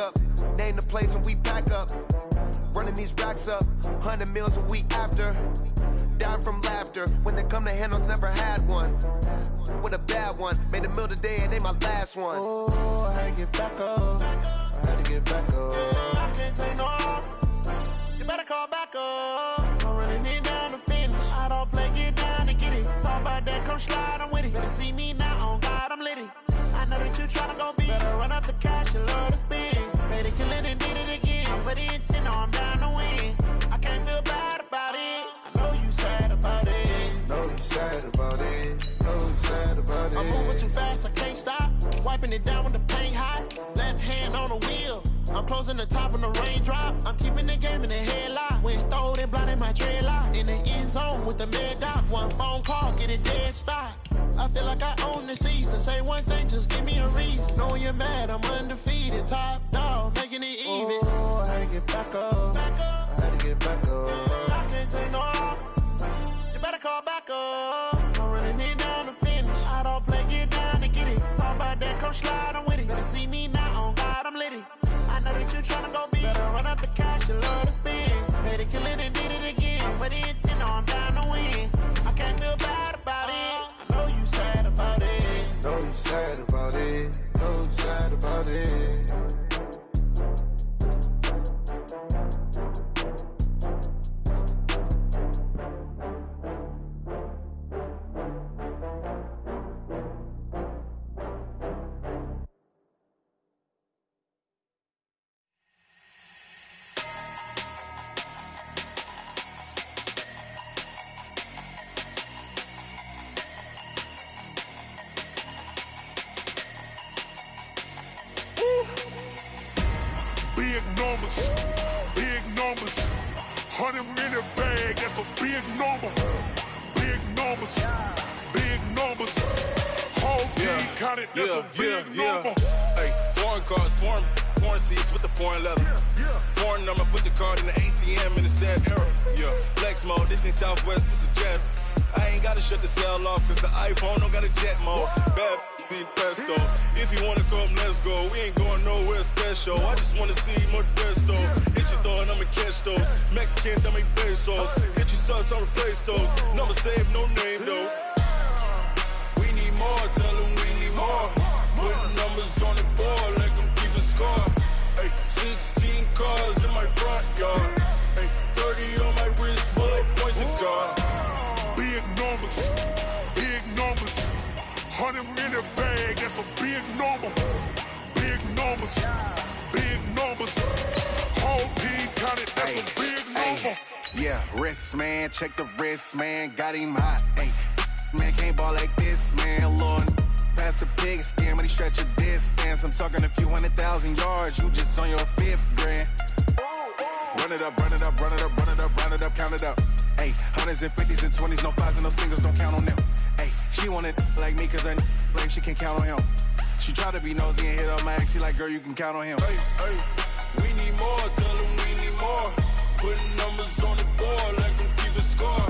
up. Name the place and we pack up. Running these racks up, 100 meals a week after. Down from laughter, when they come to handles, never had one. With a bad one, made a meal today and ain't my last one. Oh, I had to get back up. I had to get back up. I can't take no loss. You better call back up. I'm running it down to finish. I don't play, get down and get it. Talk about that, come slide, I'm with it. Better see me now, on God, I'm litty. I know that you tryna go big. Better run up the cash, you love to spend. Made it, kill it, and did it again. I'm with the intent, no, I'm down to win. I can't feel bad about it. I know you sad about it. Know you sad about it. Know you sad about it. I'm moving too fast, I can't stop. Wiping it down with the paint hot. Left hand on the wheel. I'm closing the top when the raindrop. I'm keeping the game in the headlock. When throw it, blinding my dreadlock. In the end zone with the mad dot. One phone call, get it dead stop. I feel like I own the season. Say one thing, just give me a reason. Knowing you're mad, I'm undefeated. Top dog, making it even. Oh, I had to get back up. I had to get back up. I can't take no loss. You better call back up. I'm running it down to finish. I don't play, get down to get it. Talk about that, come slide, I'm with it. Better see me now, on God, I'm litty. I know that you tryna go big. Better run up the cash, you love to spend. Made it, kill it, and did it again. But the intent, no, I'm down to win. I can't feel bad about it. I know you sad about it. Know you sad about it. Know you sad about it. Big numbers, 100-minute bag, that's a big number. Big numbers, whole team counted, that's a big number. Hey, foreign cars, foreign seats with the foreign leather. Foreign number, put the card in the ATM in the sad era. Yeah, flex mode, this ain't Southwest, this a jet. I ain't gotta shut the cell off, cause the iPhone don't got a jet mode. Bad in pesto. If you wanna come, let's go. We ain't going nowhere special. I just wanna see Modesto. Hit your thought, I'ma catch those. Mexican, that make pesos. Hit your sus, I'll replace those. Number saved, no name though. We need more, tell them we need more. Putting numbers on the board, like them keep a score. Hey, 16 cars in my front yard. Hey, 30 on my wrist, bullet point to God. Big numbers, 100-minute bag, that's a big number. Big numbers, whole team counted, that's a big number. Yeah, wrist man, check the wrist man, got him hot. Hey, man can't ball like this, man. Lord, past the pig skin, but he stretch a distance. I'm talking a few 100,000 yards, you just on your 5th grand. Run it up, count it up. Hey, hundreds and 50s and 20s, no 5s and no singles, don't count on them. Hey, she want it like me, cause I like she can count on him. She try to be nosy and hit up my ex, she like, girl, you can count on him. Hey, we need more, tell them we need more. Putting numbers on the board, like them keep a score.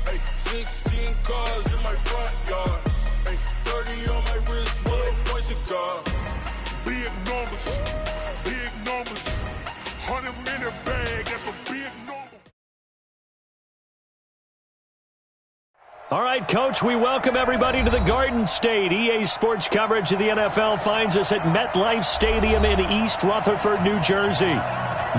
Hey, 16 cars in my front yard. Hey, 30 on my wrist, bullet point to God. Big numbers, 100-minute bag, that's a big number. All right, Coach, we welcome everybody to the Garden State. EA Sports coverage of the NFL finds us at MetLife Stadium in East Rutherford, New Jersey.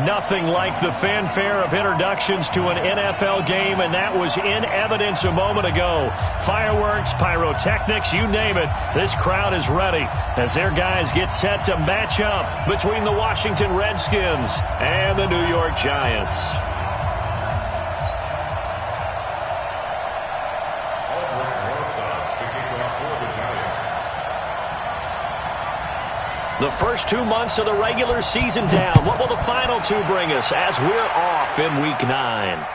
Nothing like the fanfare of introductions to an NFL game, and that was in evidence a moment ago. Fireworks, pyrotechnics, you name it. This crowd is ready as their guys get set to match up between the Washington Redskins and the New York Giants. The first 2 months of the regular season down. What will the final 2 bring us as we're off in Week 9?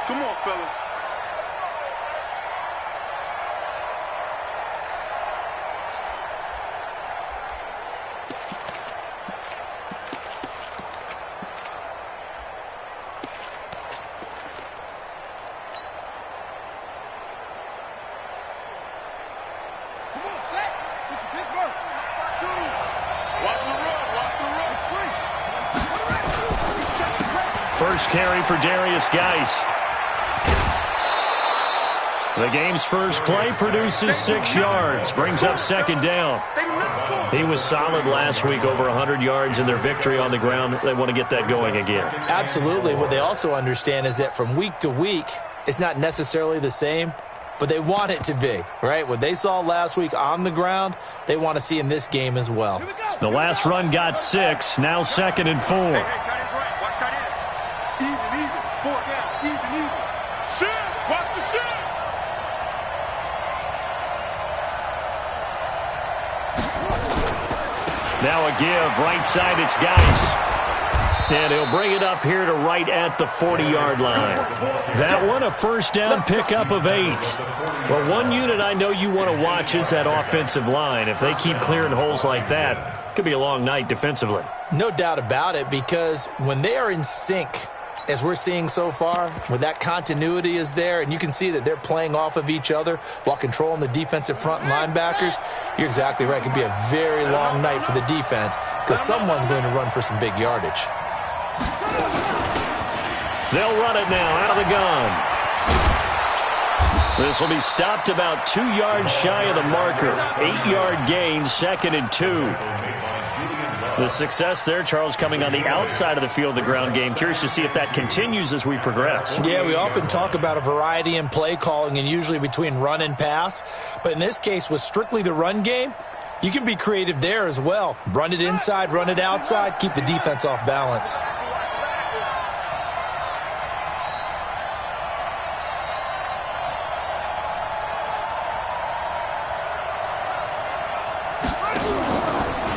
Come on, fellas. Come on, set. Pittsburgh. 2. first carry for Darius Geis. The game's first play produces 6 yards, brings up second down. He was solid last week, over 100 yards in their victory on the ground. They want to get that going again. Absolutely. What they also understand is that from week to week, it's not necessarily the same, but they want it to be, right? What they saw last week on the ground, they want to see in this game as well. The last run got 6, now 2nd and 4. Hey, tight end's right. Watch tight end. Even. 4 down. Even. Shit. Watch the shit. Now a give, right side, it's Geis. And he'll bring it up here to right at the 40-yard line. That one, a first down pickup of 8. Well, one unit I know you want to watch is that offensive line. If they keep clearing holes like that, it could be a long night defensively. No doubt about it, because when they are in sync, as we're seeing so far, when that continuity is there, and you can see that they're playing off of each other while controlling the defensive front linebackers, you're exactly right. It could be a very long night for the defense because someone's going to run for some big yardage. They'll run it now out of the gun. This will be stopped about 2 yards shy of the marker. 8-yard gain, 2nd and 2. The success there, Charles, coming on the outside of the field, the ground game. Curious to see if that continues as we progress. Yeah, we often talk about a variety in play calling and usually between run and pass. But in this case, with strictly the run game, you can be creative there as well. Run it inside, run it outside, keep the defense off balance.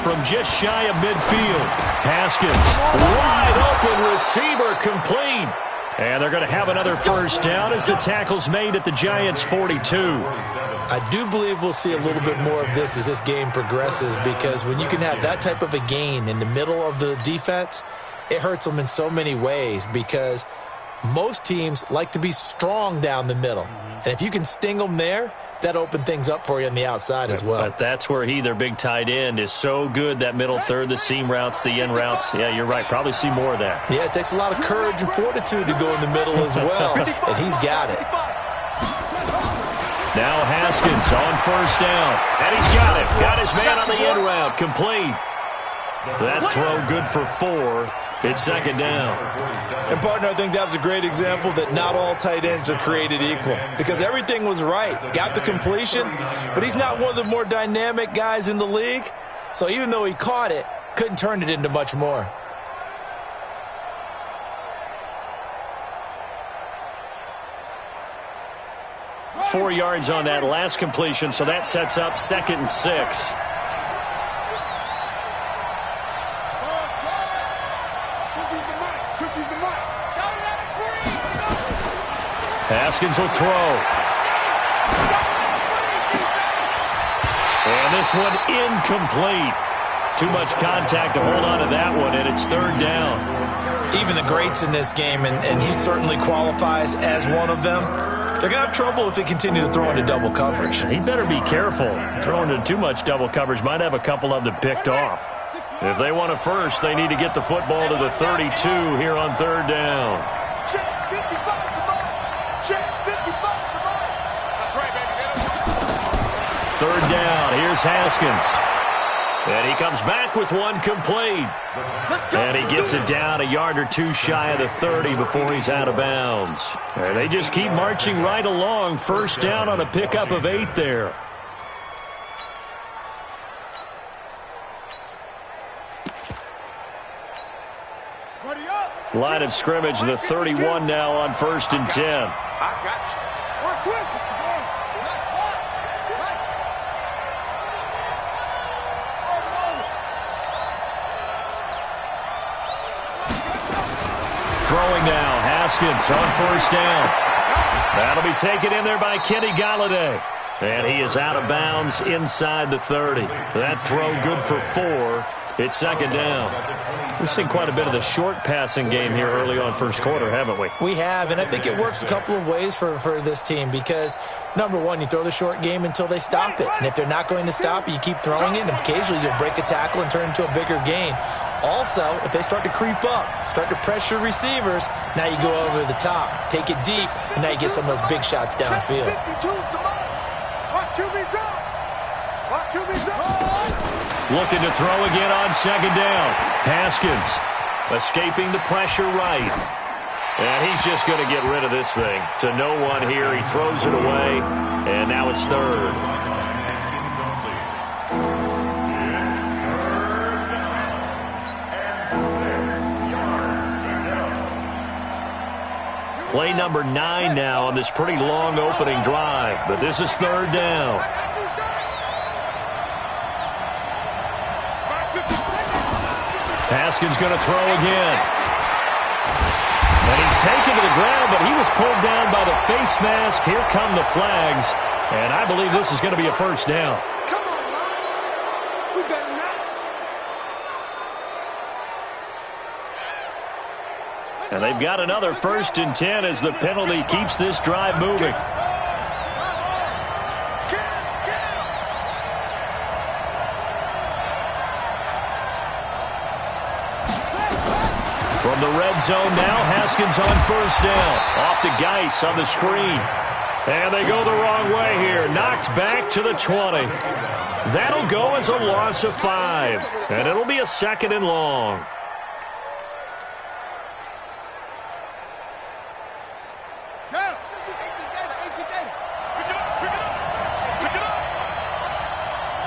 From just shy of midfield, Haskins, wide open receiver, complete. And they're going to have another first down as the tackle's made at the Giants' 42. I do believe we'll see a little bit more of this as this game progresses, because when you can have that type of a gain in the middle of the defense, it hurts them in so many ways, because most teams like to be strong down the middle. And if you can sting them there, that opened things up for you on the outside as well. But that's where their big tight end, is so good, that middle third, the seam routes, the in routes. Yeah, you're right. Probably see more of that. Yeah, it takes a lot of courage and fortitude to go in the middle as well, and he's got it. Now Haskins on first down, and he's got it. Got his man on the in route, complete. That throw good for 4. It's second down. And, partner, I think that was a great example that not all tight ends are created equal, because everything was right. Got the completion, but he's not one of the more dynamic guys in the league. So even though he caught it, couldn't turn it into much more. Four yards on that last completion, so that sets up 2nd and 6. Haskins will throw. And this one incomplete. Too much contact to hold on to that one, and it's 3rd down. Even the greats in this game, and he certainly qualifies as one of them, they're going to have trouble if they continue to throw into double coverage. He better be careful. Throwing into too much double coverage might have a couple of them picked off. If they want a first, they need to get the football to the 32 here on 3rd down. Third down, here's Haskins. And he comes back with one complete. And he gets it down a yard or 2 shy of the 30 before he's out of bounds. And they just keep marching right along. First down on a pickup of 8 there. Line of scrimmage, the 31 now on 1st and 10. I got you. Throwing now, Haskins on first down. That'll be taken in there by Kenny Galladay. And he is out of bounds inside the 30. That throw good for 4. It's 2nd down. We've seen quite a bit of the short passing game here early on first quarter, haven't we? We have, and I think it works a couple of ways for this team, because, number one, you throw the short game until they stop it. And if they're not going to stop it, you keep throwing it, and occasionally you'll break a tackle and turn it into a bigger gain. Also, if they start to creep up, start to pressure receivers, now you go over the top, take it deep, and now you get some of those big shots downfield. Looking to throw again on second down. Haskins escaping the pressure right. And he's just going to get rid of this thing. To no one here. He throws it away. And now it's third. Play number 9 now on this pretty long opening drive. But this is third down. Haskins going to throw again. And he's taken to the ground, but he was pulled down by the face mask. Here come the flags. And I believe this is going to be a first down. Come on, man. We better not. And they've got another 1st and 10 as the penalty keeps this drive moving. From the red zone now, Haskins on first down. Off to Geis on the screen. And they go the wrong way here. Knocked back to the 20. That'll go as a loss of 5. And it'll be a 2nd and long.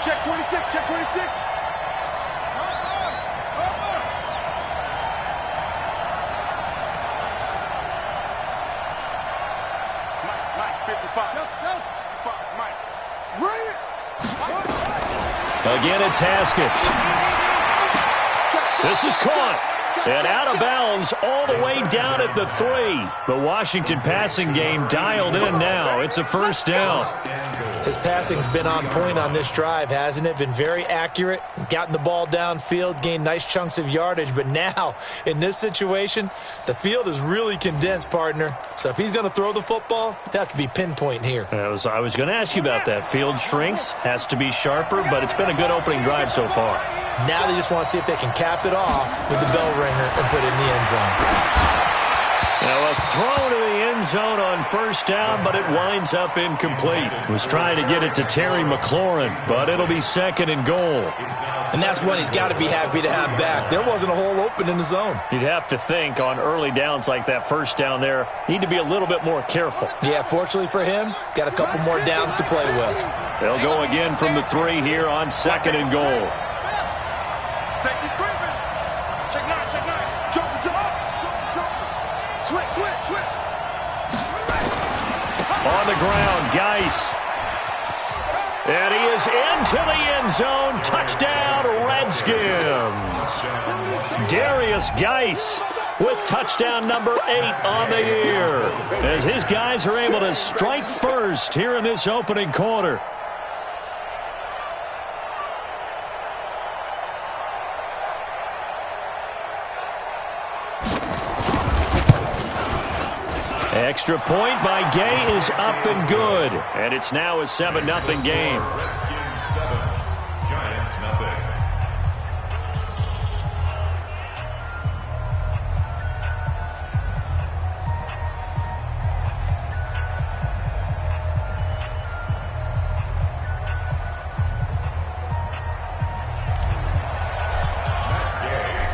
Check 26, check 26. Again, it's Haskins. This is caught. And out of bounds all the way down at the 3. The Washington passing game dialed in now. It's a first down. His passing's been on point on this drive, hasn't it? Been very accurate, gotten the ball downfield, gained nice chunks of yardage. But now, in this situation, the field is really condensed, partner. So if he's going to throw the football, he'll have to be pinpoint here. I was going to ask you about that. Field shrinks, has to be sharper, but it's been a good opening drive so far. Now they just want to see if they can cap it off with the bell ringer and put it in the end zone. Now a throw to the end zone on first down, but it winds up incomplete. Was trying to get it to Terry McLaurin, but it'll be 2nd and goal. And that's one he's got to be happy to have back. There wasn't a hole open in the zone. You'd have to think on early downs like that first down there, need to be a little bit more careful. Yeah, fortunately for him, got a couple more downs to play with. They'll go again from the 3 here on 2nd and goal. Safety's creeping. Check 9, check 9. Jump, jump, jump. Switch, switch, switch. On the ground, Geis. And he is into the end zone. Touchdown, Redskins. Darius Geis with touchdown number 8 on the year. As his guys are able to strike first here in this opening quarter. Extra point by Gay is up and good. And it's now a 7-0 game. Redskins 7, Giants nothing.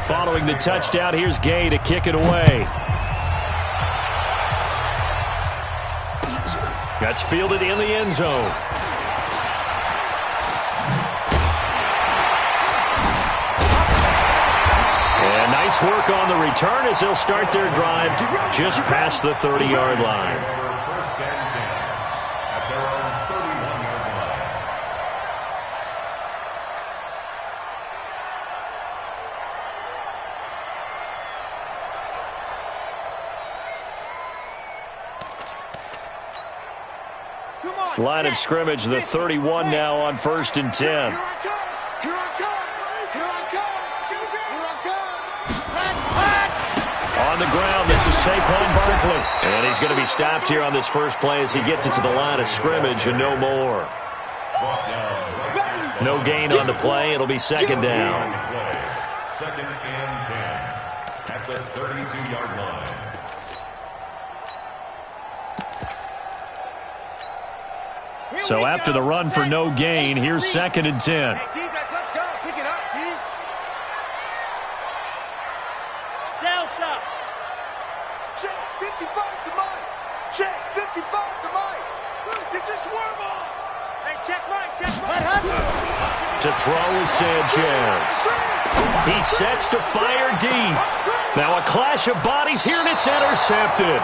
Following the touchdown, here's Gay to kick it away. That's fielded in the end zone. And nice work on the return as they'll start their drive just past the 30-yard line. First and 10 at their own 31-yard line. Line of scrimmage, the 31 now on 1st and 10. On the ground, this is Saquon Barkley. And he's going to be stopped here on this first play as he gets it to the line of scrimmage and no more. No gain on the play. It'll be 2nd down. Second and 10 at the 32-yard line. So after the run for no gain, here's second and 10. Hey, defense, let's go. Pick it up, D. Delta. Check 55 to Mike. Check 55 to Mike. Get your swerve on. Hey, check Mike. Check Mike. To throw is Sanchez. He sets to fire deep. Now a clash of bodies here, and it's intercepted.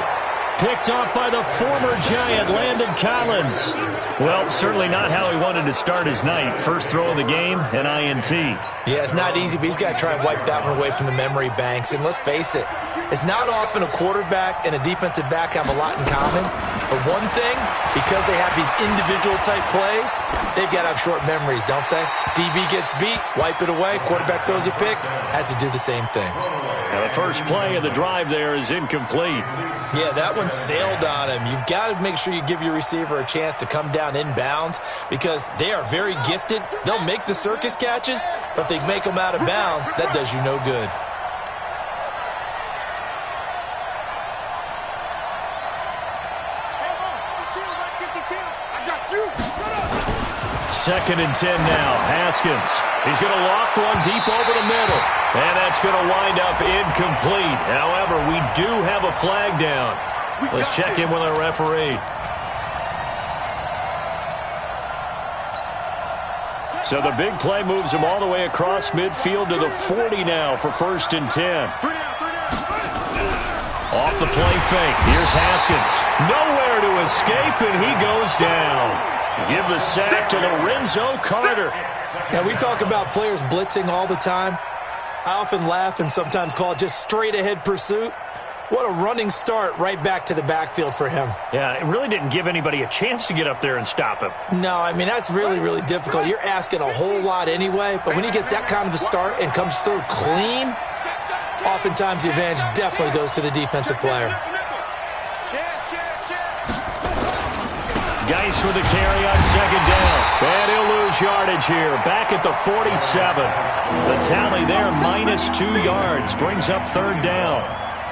Picked off by the former Giant, Landon Collins. Well, certainly not how he wanted to start his night. First throw of the game, an INT. Yeah, it's not easy, but he's got to try and wipe that one away from the memory banks. And let's face it, it's not often a quarterback and a defensive back have a lot in common. But one thing, because they have these individual type plays, they've got to have short memories, don't they? DB gets beat, wipe it away, quarterback throws a pick, has to do the same thing. Now the first play of the drive there is incomplete. Yeah, that one sailed on him. You've got to make sure you give your receiver a chance to come down inbounds because they are very gifted. They'll make the circus catches, but if they make them out of bounds, that does you no good. Second and 10 now. Haskins. He's going to loft one deep over the middle. And that's going to wind up incomplete. However, we do have a flag down. Let's check in with our referee. So the big play moves him all the way across midfield to the 40 now for first and 10. Off the play fake. Here's Haskins. Nowhere to escape, and he goes down. Give the sack to Lorenzo Carter. Now, we talk about players blitzing all the time. I often laugh and sometimes call it just straight-ahead pursuit. What a running start right back to the backfield for him. Yeah, it really didn't give anybody a chance to get up there and stop him. No, I mean, that's really, really difficult. You're asking a whole lot anyway, but when he gets that kind of a start and comes through clean, oftentimes the advantage definitely goes to the defensive player. Geis for the carry on second down. And he'll lose yardage here. Back at the 47. The tally there, -2 yards. Brings up third down.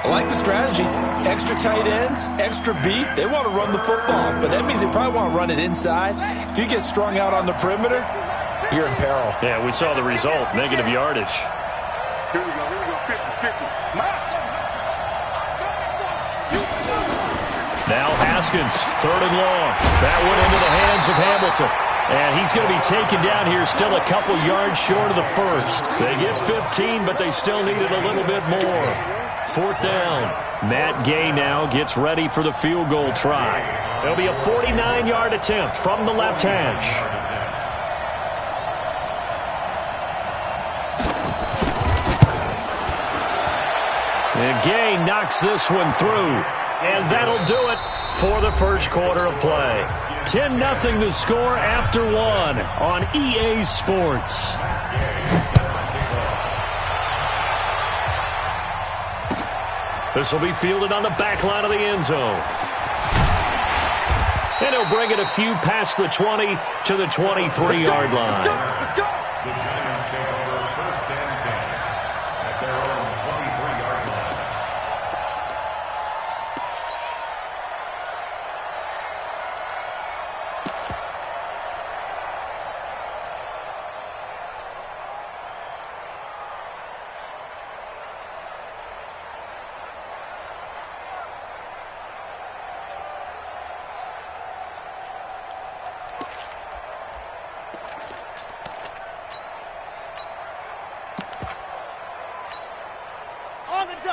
I like the strategy. Extra tight ends, extra beef. They want to run the football, but that means they probably want to run it inside. If you get strung out on the perimeter, you're in peril. Yeah, we saw the result, negative yardage. Here we go, 50-50. Now Haskins, third and long. That one into the hands of Hamilton. And he's going to be taken down here, still a couple yards short of the first. They get 15, but they still needed a little bit more. Fourth down. Matt Gay now gets ready for the field goal try. It'll be a 49-yard attempt from the left hash. And Gay knocks this one through. And that'll do it for the first quarter of play. 10-0 the score after one on EA Sports. This will be fielded on the back line of the end zone. And he'll bring it a few past the 20 to the 23-yard line. The Giants take over first and 10 at their own 23-yard line.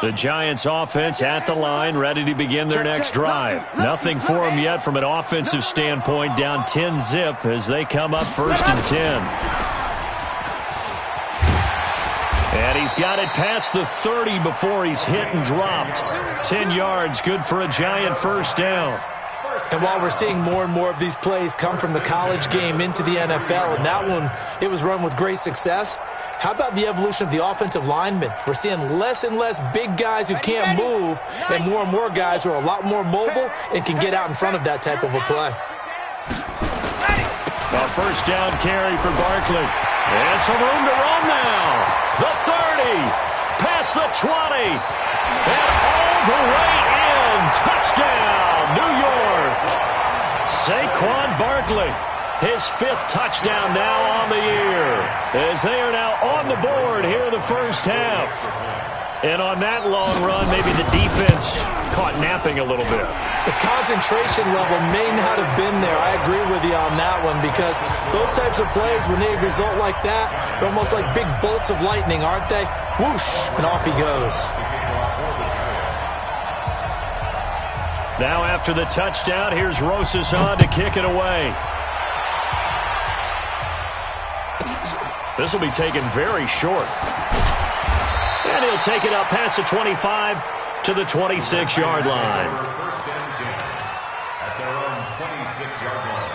The Giants offense at the line, ready to begin their next drive. Nothing for them yet from an offensive standpoint, down 10-0 as they come up first and 10. And he's got it past the 30 before he's hit and dropped. 10 yards, good for a Giant first down. And while we're seeing more and more of these plays come from the college game into the NFL, and that one, it was run with great success, how about the evolution of the offensive linemen? We're seeing less and less big guys who can't move and more guys who are a lot more mobile and can get out in front of that type of a play. A first down carry for Barkley. And some room to roam now. The 30. across the 20. And all the way in. Touchdown, New York. Saquon Barkley, his 5th touchdown now on the year, as they are now on the board here in the first half. And on that long run, maybe the defense caught napping a little bit. The concentration level may not have been there. I agree with you on that one, because those types of plays, when they result like that, they're almost like big bolts of lightning, aren't they? Whoosh, and off he goes. Now after the touchdown, here's Rosas on to kick it away. This will be taken very short. And he'll take it up past the 25 to the 26-yard line. First and 10 at their own 26-yard line.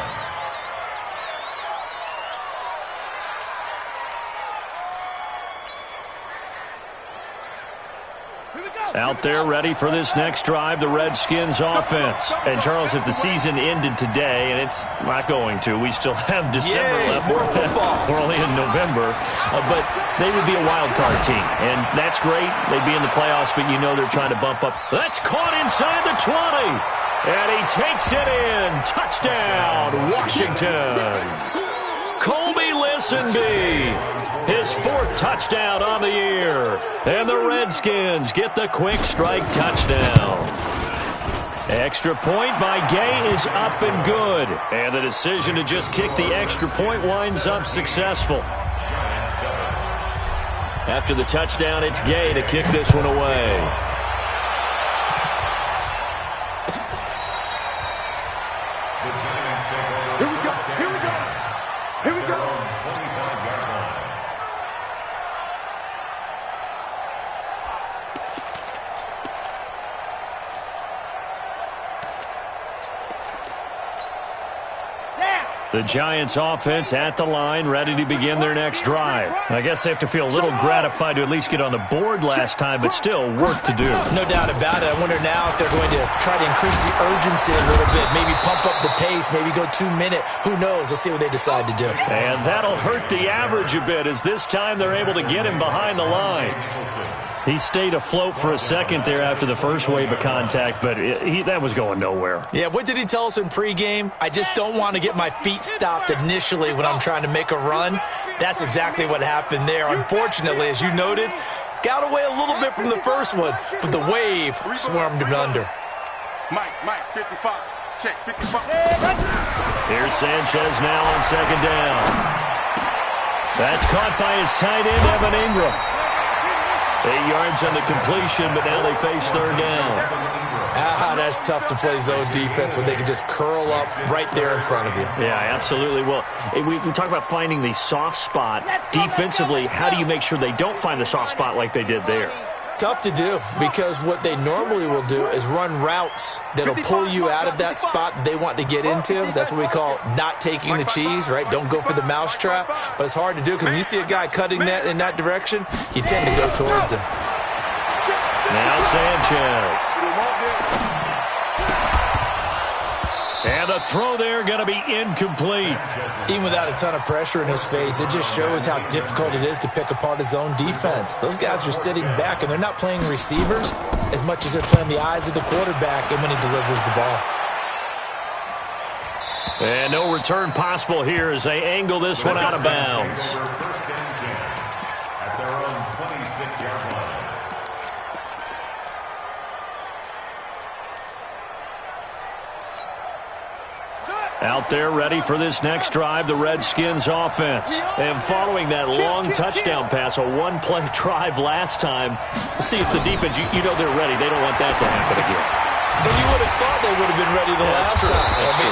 Out there ready for this next drive, the Redskins offense. And Charles, if the season ended today, and it's not going to, we still have December left. More football. We're only in November. But they would be a wild card team. And that's great. They'd be in the playoffs, but you know they're trying to bump up. That's caught inside the 20. And he takes it in. Touchdown, Washington. Colby Listenby. His 4th touchdown on the year. And the Redskins get the quick strike touchdown. Extra point by Gay is up and good. And the decision to just kick the extra point winds up successful. After the touchdown, it's Gay to kick this one away. Here we go. Here we go. Here we go. The Giants offense at the line, ready to begin their next drive. I guess they have to feel a little gratified to at least get on the board last time, but still work to do. No doubt about it. I wonder now if they're going to try to increase the urgency a little bit, maybe pump up the pace, maybe go 2-minute. Who knows? Let's see what they decide to do. And that'll hurt the average a bit, as this time they're able to get him behind the line. He stayed afloat for a second there after the first wave of contact, but that was going nowhere. Yeah, what did he tell us in pregame? I just don't want to get my feet stopped initially when I'm trying to make a run. That's exactly what happened there. Unfortunately, as you noted, got away a little bit from the first one, but the wave swarmed him under. Mike, 55. Check, 55. Here's Sanchez now on second down. That's caught by his tight end, Evan Ingram. 8 yards on the completion, but now they face third down. That's tough to play zone defense when they can just curl up right there in front of you. Yeah, absolutely. Well, we talk about finding the soft spot. Defensively, how do you make sure they don't find the soft spot like they did there? Tough to do, because what they normally will do is run routes that'll pull you out of that spot that they want to get into. That's what we call not taking the cheese, right? Don't go for the mousetrap. But it's hard to do, because when you see a guy cutting that in that direction, you tend to go towards him. Now Sanchez. And the throw there going to be incomplete. Even without a ton of pressure in his face, it just shows how difficult it is to pick apart his own defense. Those guys are sitting back, and they're not playing receivers as much as they're playing the eyes of the quarterback and when he delivers the ball. And no return possible here as they angle this one out of bounds. First and 10 at their own 26-yard line. Out there ready for this next drive, the Redskins offense. And following that long touchdown pass, a one-play drive last time, let's see if the defense, you know they're ready. They don't want that to happen again. But you would have thought they would have been ready the last time.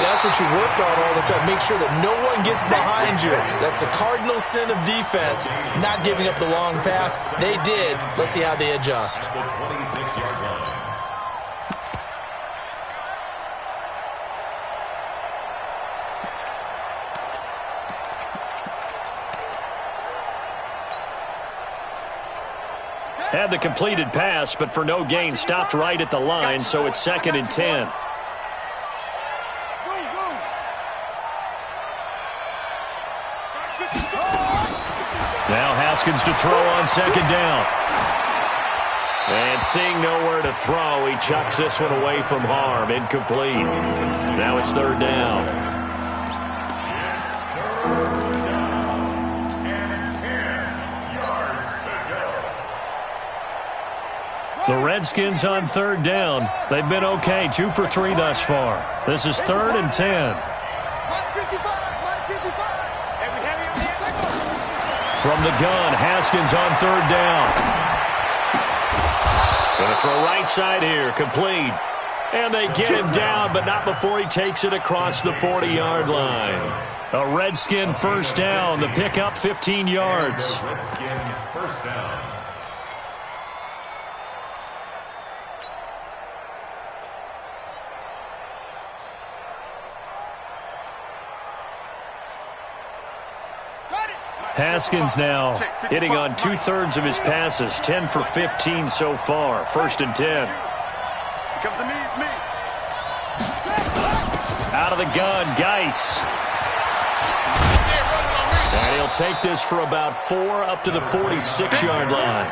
That's what you work on all the time. Make sure that no one gets behind you. That's the cardinal sin of defense, not giving up the long pass. They did. Let's see how they adjust. The 26-yard line. Had the completed pass, but for no gain, stopped right at the line, so it's 2nd and 10. Now Haskins to throw on second down. And seeing nowhere to throw, he chucks this one away from harm. Incomplete. Now it's third down. The Redskins on third down. They've been okay, 2 for 3 thus far. This is 3rd and 10. From the gun, Haskins on third down. Going to throw right side here, complete. And they get him down, but not before he takes it across the 40-yard line. A Redskin first down, the pickup 15 yards. Redskin first down. Haskins now hitting on 2/3 of his passes, 10 for 15 so far. 1st and 10. Comes to me, it's me. Out of the gun, Geis. And he'll take this for about 4 up to the 46-yard line.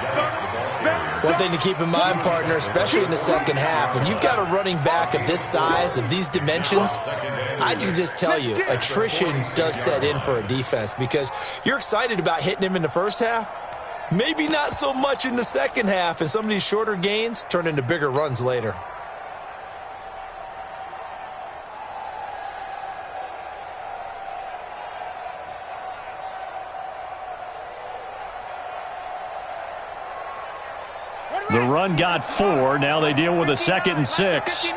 One thing to keep in mind, partner, especially in the second half, when you've got a running back of this size, of these dimensions, I can just tell you, attrition does set in for a defense because you're excited about hitting him in the first half, maybe not so much in the second half, and some of these shorter gains turn into bigger runs later. The run got 4. Now they deal with a 2nd and 6.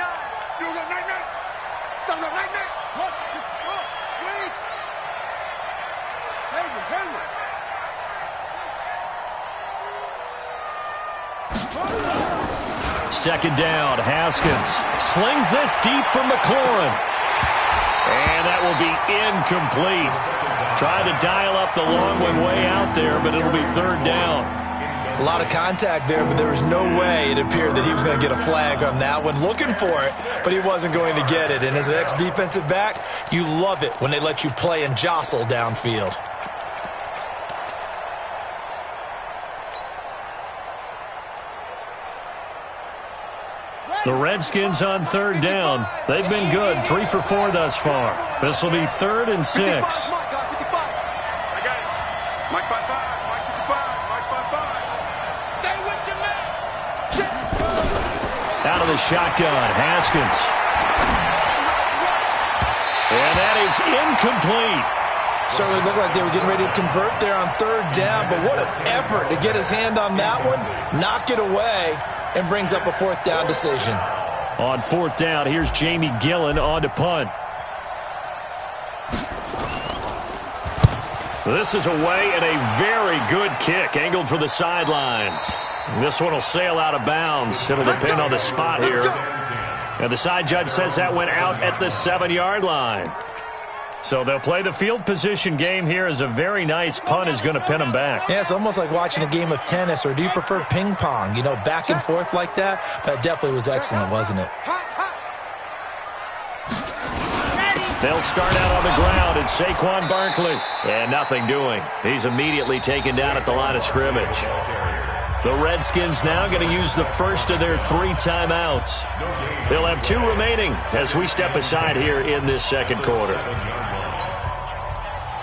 Second down, Haskins slings this deep for McLaurin. And that will be incomplete. Trying to dial up the long one way out there, but it'll be 3rd down. A lot of contact there, but there was no way it appeared that he was going to get a flag on that one. Looking for it, but he wasn't going to get it. And as an ex-defensive back, you love it when they let you play and jostle downfield. The Redskins on 3rd down. They've been good, 3 for 4 thus far. This will be 3rd and 6. I got it. Mike 55, Mike 55, Mike 55. Stay with your man. Out of the shotgun, Haskins. And that is incomplete. Certainly looked like they were getting ready to convert there on 3rd down, but what an effort to get his hand on that one, knock it away, and brings up a 4th down decision. On 4th down, here's Jamie Gillen on to punt. This is away and a very good kick, angled for the sidelines. This one will sail out of bounds. It'll depend on the spot here. And the side judge says that went out at the 7-yard line. So they'll play the field position game here as a very nice punt is going to pin them back. Yeah, it's almost like watching a game of tennis, or do you prefer ping pong? You know, back and forth like that? That definitely was excellent, wasn't it? They'll start out on the ground, and Saquon Barkley. And nothing doing. He's immediately taken down at the line of scrimmage. The Redskins now going to use the first of their 3 timeouts. They'll have 2 remaining as we step aside here in this second quarter.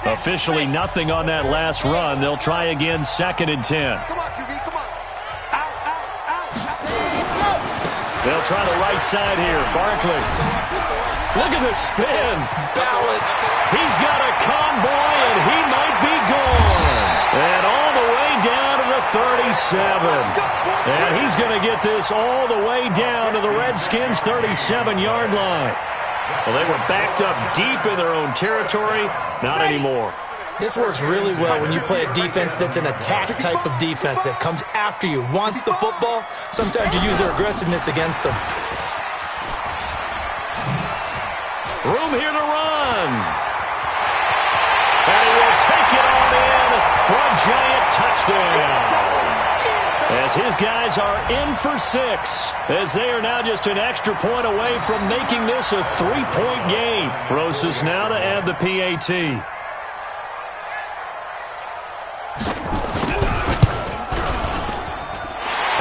Officially nothing on that last run. They'll try again, 2nd and 10. Come on, QB, come on. They'll try the right side here. Barkley. Look at the spin. Balance. He's got a convoy, and he might be gone. And all the way down to the 37. And he's going to get this all the way down to the Redskins' 37-yard line. Well, they were backed up deep in their own territory. Not anymore. This works really well when you play a defense that's an attack type of defense that comes after you, wants the football. Sometimes you use their aggressiveness against them. Room here to run. And he will take it on in for a giant touchdown. As his guys are in for 6, as they are now just an extra point away from making this a 3-point game. Rosas now to add the PAT.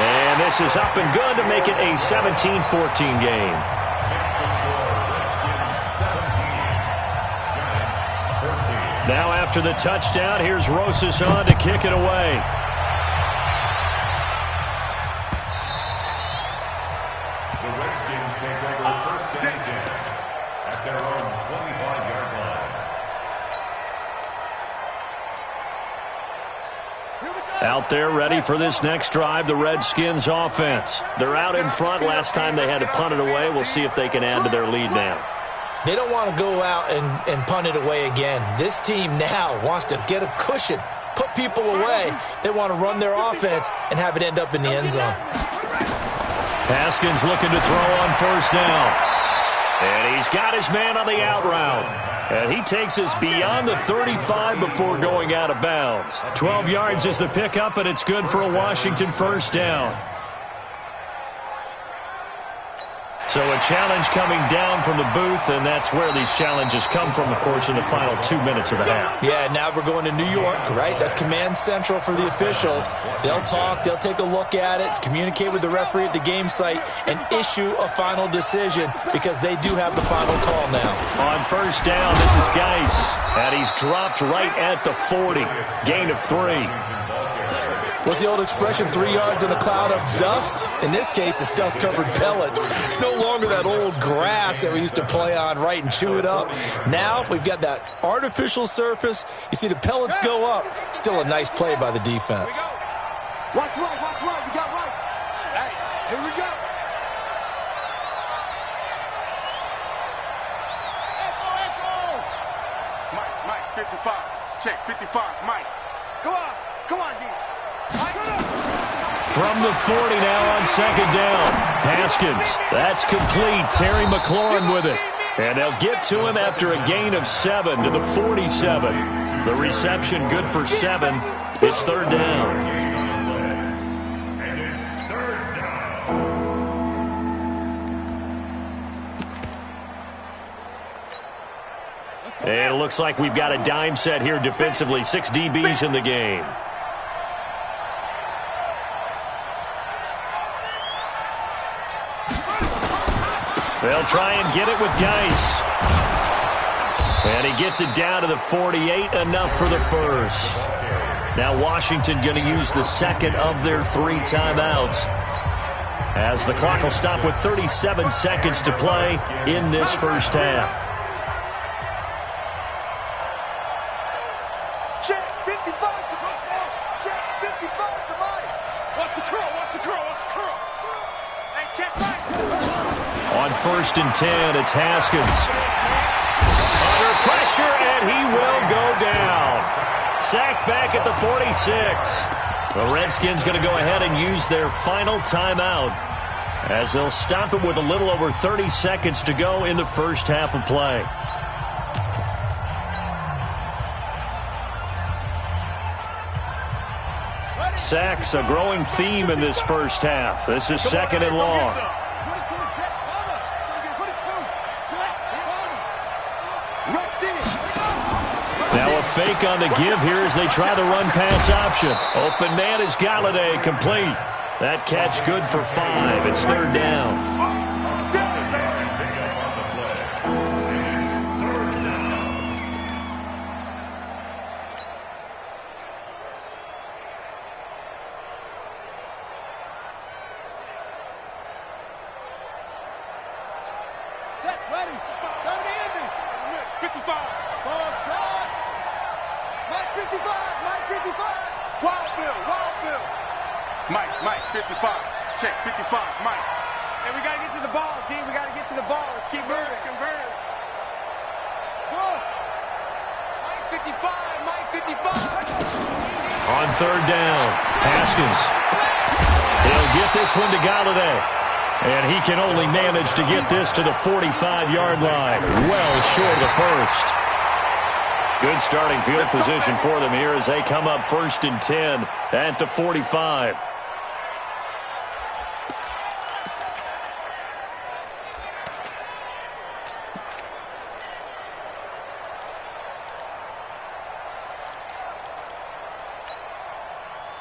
And this This is up and good to make it a 17-14 game. Now after the touchdown, here's Rosas on to kick it away. The Redskins take over first and 10 at their own 25-yard line. Out there ready for this next drive, the Redskins offense. They're out in front. Last time they had to punt it away. We'll see if they can add to their lead now. They don't want to go out and punt it away again. This team now wants to get a cushion, put people away. They want to run their offense and have it end up in the end zone. Haskins looking to throw on first down. And he's got his man on the out route. And he takes us beyond the 35 before going out of bounds. 12 yards is the pickup, and it's good for a Washington first down. So a challenge coming down from the booth, and that's where these challenges come from, of course, in the final 2 minutes of the half. Yeah, now we're going to New York, right? That's command central for the officials. They'll talk, they'll take a look at it, communicate with the referee at the game site, and issue a final decision because they do have the final call now. On first down, this is Geis, and he's dropped right at the 40. Gain of 3. What's the old expression, 3 yards in a cloud of dust? In this case, it's dust-covered pellets. It's no longer that old grass that we used to play on, right, and chew it up. Now we've got that artificial surface. You see the pellets go up. Still a nice play by the defense. Watch right. We got right. Hey, here we go. Echo. Mike, 55. Check, 55, Mike. Come on, D. From the 40 now on second down. Haskins, that's complete. Terry McLaurin with it. And they'll get to him after a gain of 7 to the 47. The reception good for 7. It's third down. And it's third down. And it looks like we've got a dime set here defensively. 6 DBs in the game. They'll try and get it with Geis. And he gets it down to the 48, enough for the first. Now Washington going to use the second of their 3 timeouts, as the clock will stop with 37 seconds to play in this first half. Check 55. Check 55 for Mike. What's the curl? Hey, check right. On first and 10, it's Haskins. Under pressure, and he will go down. Sacked back at the 46. The Redskins going to go ahead and use their final timeout, as they'll stop it with a little over 30 seconds to go in the first half of play. Sacks, a growing theme in this first half. This is second and long. Now a fake on the give here as they try the run-pass option. Open man is Galladay, complete. That catch good for 5. It's third down. Set, ready. 55. Ball shot. Mike 55. Wild Bill. Mike 55. Check 55. Mike. Hey, we got to get to the ball, team. We got to get to the ball. Let's keep moving. Convert. Go. Mike 55. On third down, Haskins. He'll get this one to Galladay. And he can only manage to get this to the 45-yard line. Well short of the first. Good starting field position for them here as they come up first and 10 at the 45.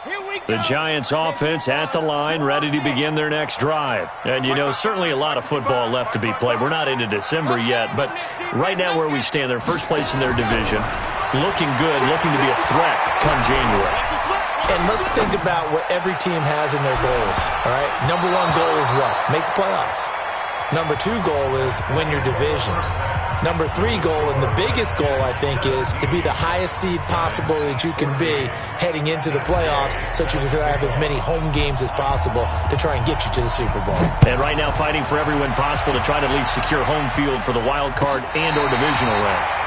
Here we The Giants offense at the line, ready to begin their next drive. And, you know, certainly a lot of football left to be played. We're not into December yet, but right now where we stand, they're first place in their division. Looking good, looking to be a threat come January. And let's think about what every team has in their goals, all right? Number one goal is what? Make the playoffs. Number two goal is win your division. Number three goal, and the biggest goal, I think, is to be the highest seed possible that you can be heading into the playoffs so that you can have as many home games as possible to try and get you to the Super Bowl. And right now fighting for every win possible to try to at least secure home field for the wild card and or divisional round.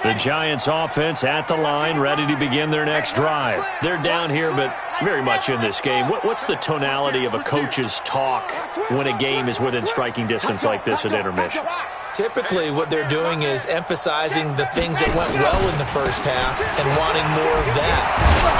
The Giants offense at the line, ready to begin their next drive. They're down here, but very much in this game. What's the tonality of a coach's talk when a game is within striking distance like this at intermission? Typically, what they're doing is emphasizing the things that went well in the first half and wanting more of that.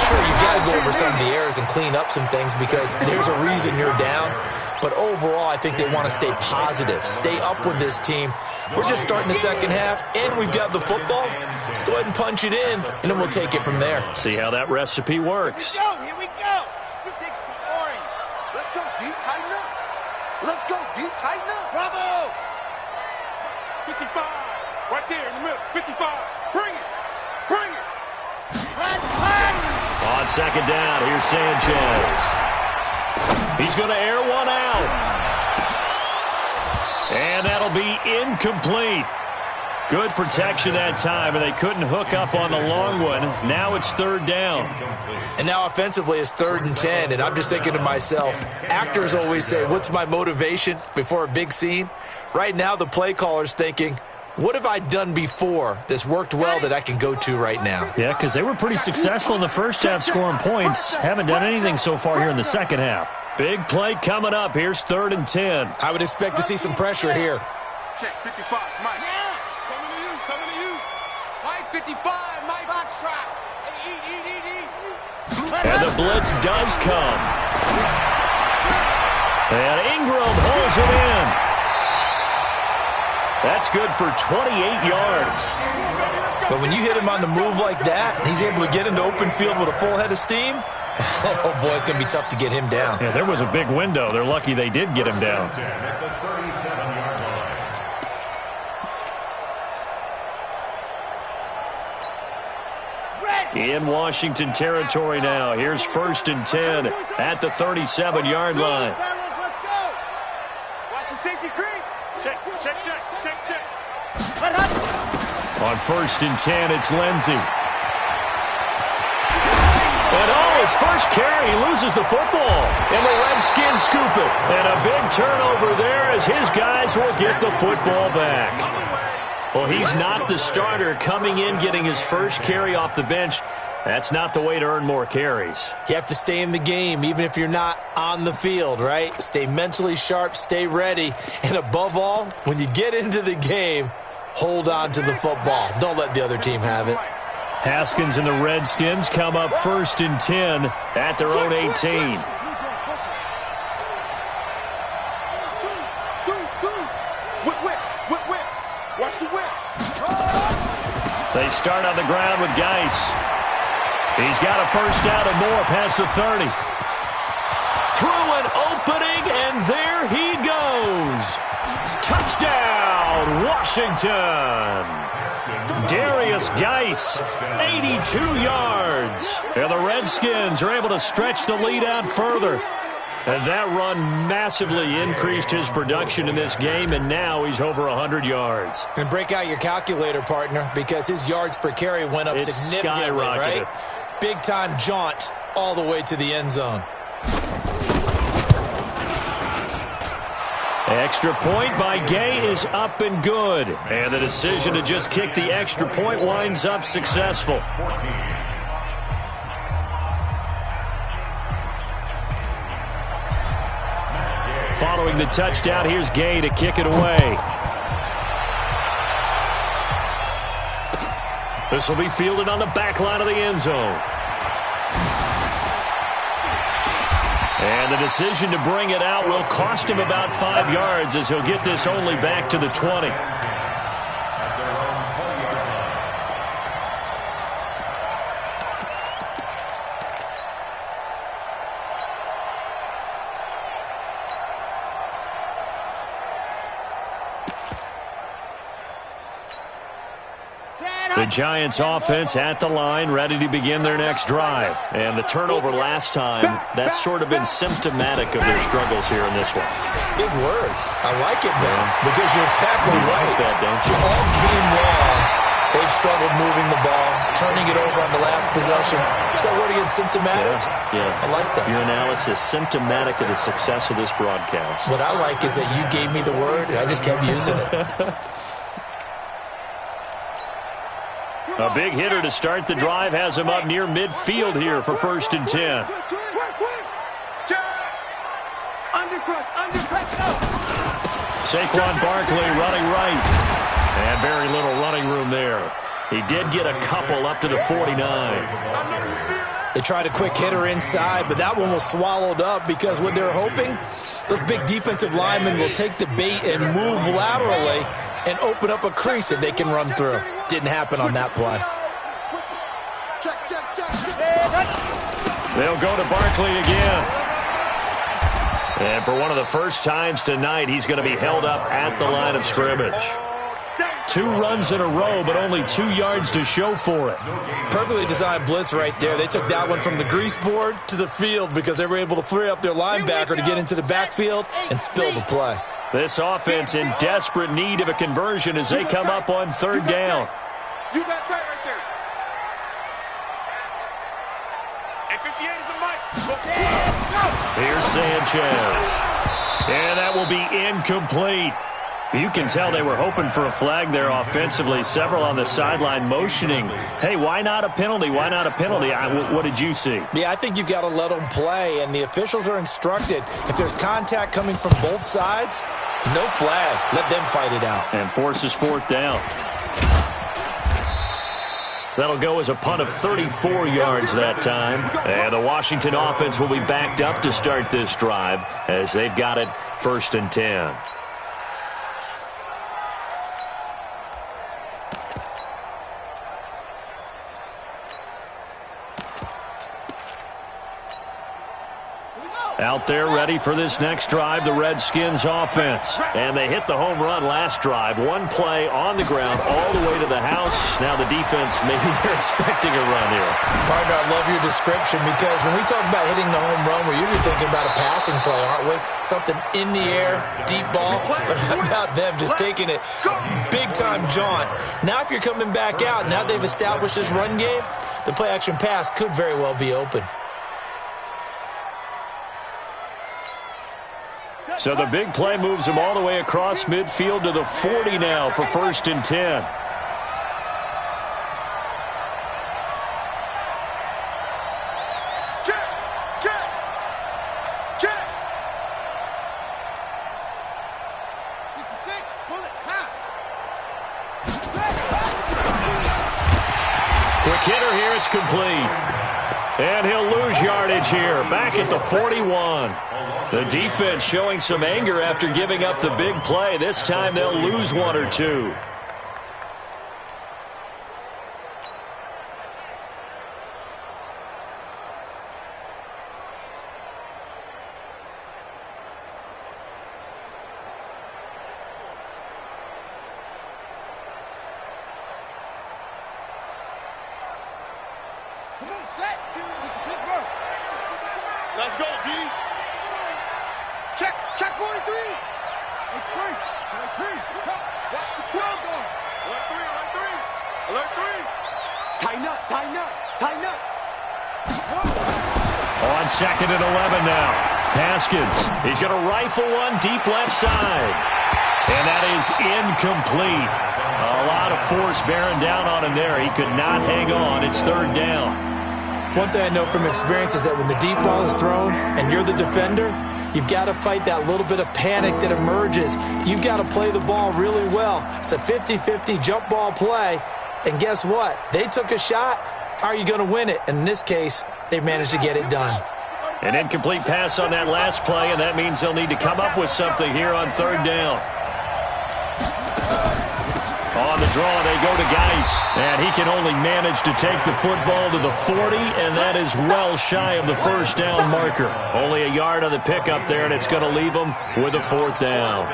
Sure, you've got to go over some of the errors and clean up some things because there's a reason you're down. But overall, I think they want to stay positive, stay up with this team. We're just starting the second half, and we've got the football. Let's go ahead and punch it in, and then we'll take it from there. See how that recipe works. Here we go. This hits the orange. Let's go, D. Tighten up. Let's go, D. Tighten up. Bravo. 55. Right there in the middle. 55. Bring it. Bring it. On second down, here's Sanchez. He's going to air one out. And that'll be incomplete. Good protection that time, and they couldn't hook up on the long one. Now it's third down. And now offensively it's 3rd and 10, and I'm just thinking to myself, actors always say, what's my motivation before a big scene? Right now the play caller's thinking, what have I done before that's worked well that I can go to right now? Yeah, because they were pretty successful in the first half scoring points. Haven't done anything so far here in the second half. Big play coming up. Here's 3rd and 10. I would expect to see some pressure here. Check 55, Mike. Yeah. Coming to you, coming to you. Mike 55, Mike box trap. And the blitz does come. And Ingram holds it in. That's good for 28 yards. But when you hit him on the move like that, he's able to get into open field with a full head of steam. Oh, boy, it's going to be tough to get him down. Yeah, there was a big window. They're lucky they did get him down. In Washington territory now. Here's 1st and 10 at the 37-yard line. Let's go. Watch the safety creep. Check. On 1st and 10, it's Lindsey. And his first carry, he loses the football. And the Redskins scoop it. And a big turnover there as his guys will get the football back. Well, he's not the starter coming in, getting his first carry off the bench. That's not the way to earn more carries. You have to stay in the game, even if you're not on the field, right? Stay mentally sharp, stay ready. And above all, when you get into the game, hold on to the football. Don't let the other team have it. Haskins and the Redskins come up 1st and 10 at their own 18. Whip. Watch the whip. They start on the ground with Geis. He's got a first down and more past the 30. Through an opening, and there he goes. Touchdown, Washington. Darius Geis, 82 yards. And the Redskins are able to stretch the lead out further. And that run massively increased his production in this game, and now he's over 100 yards. And break out your calculator, partner, because his yards per carry went up significantly, right? Big-time jaunt all the way to the end zone. Extra point by Gay is up and good. And the decision to just kick the extra point winds up successful. Following the touchdown, here's Gay to kick it away. This will be fielded on the back line of the end zone. And the decision to bring it out will cost him about 5 yards as he'll get this only back to the 20. The Giants offense at the line, ready to begin their next drive. And the turnover last time, that's sort of been symptomatic of their struggles here in this one. Big word. I like it now because you're exactly right. Like that, don't you? All game long, they've struggled moving the ball, turning it over on the last possession. Is that word again, symptomatic? Yeah. I like that. Your analysis, symptomatic of the success of this broadcast. What I like is that you gave me the word, and I just kept using it. A big hitter to start the drive has him up near midfield here for 1st and 10. Saquon Barkley running right. And very little running room there. He did get a couple up to the 49. They tried a quick hitter inside, but that one was swallowed up because what they're hoping, those big defensive linemen will take the bait and move laterally and open up a crease that they can run through. Didn't happen on that play. They'll go to Barkley again. And for one of the first times tonight, he's going to be held up at the line of scrimmage. 2 runs in a row, but only 2 yards to show for it. Perfectly designed blitz right there. They took that one from the grease board to the field because they were able to free up their linebacker to get into the backfield and spill the play. This offense in desperate need of a conversion as they come up on 3rd down. You got tight right there. And 58 is a mic. Here's Sanchez. And that will be incomplete. You can tell they were hoping for a flag there offensively. Several on the sideline motioning. Hey, why not a penalty? Why not a penalty? What did you see? Yeah, I think you've got to let them play, and the officials are instructed. If there's contact coming from both sides, no flag. Let them fight it out. And forces 4th down. That'll go as a punt of 34 yards that time. And the Washington offense will be backed up to start this drive as they've got it 1st and 10. Out there ready for this next drive, the Redskins offense. And they hit the home run last drive. 1 play on the ground all the way to the house. Now the defense, maybe they're expecting a run here. Partner, I love your description because when we talk about hitting the home run, we're usually thinking about a passing play, aren't we? Something in the air, deep ball. But how about them just taking it big-time jaunt? Now if you're coming back out, now they've established this run game, the play-action pass could very well be open. So the big play moves him all the way across midfield to the 40 now for 1st and 10. Quick hitter here, it's complete. And he'll lose yardage here, back at the 41. The defense showing some anger after giving up the big play. This time they'll lose 1 or 2. Come on, set. Pittsburgh. Let's go, D. Check 43. It's free. It's free. Watch the 12 guard. Alert 3. Tighten up. On 2nd and 11 now. Haskins. He's going to rifle one deep left side. And that is incomplete. A lot of force bearing down on him there. He could not hang on. It's 3rd down. One thing I know from experience is that when the deep ball is thrown and you're the defender, you've got to fight that little bit of panic that emerges. You've got to play the ball really well. It's a 50-50 jump ball play. And guess what? They took a shot. How are you going to win it? And in this case, they managed to get it done. An incomplete pass on that last play, and that means they'll need to come up with something here on third down. On the draw, they go to Geis, and he can only manage to take the football to the 40, and that is well shy of the first down marker. Only a yard on the pickup there, and it's going to leave them with a fourth down.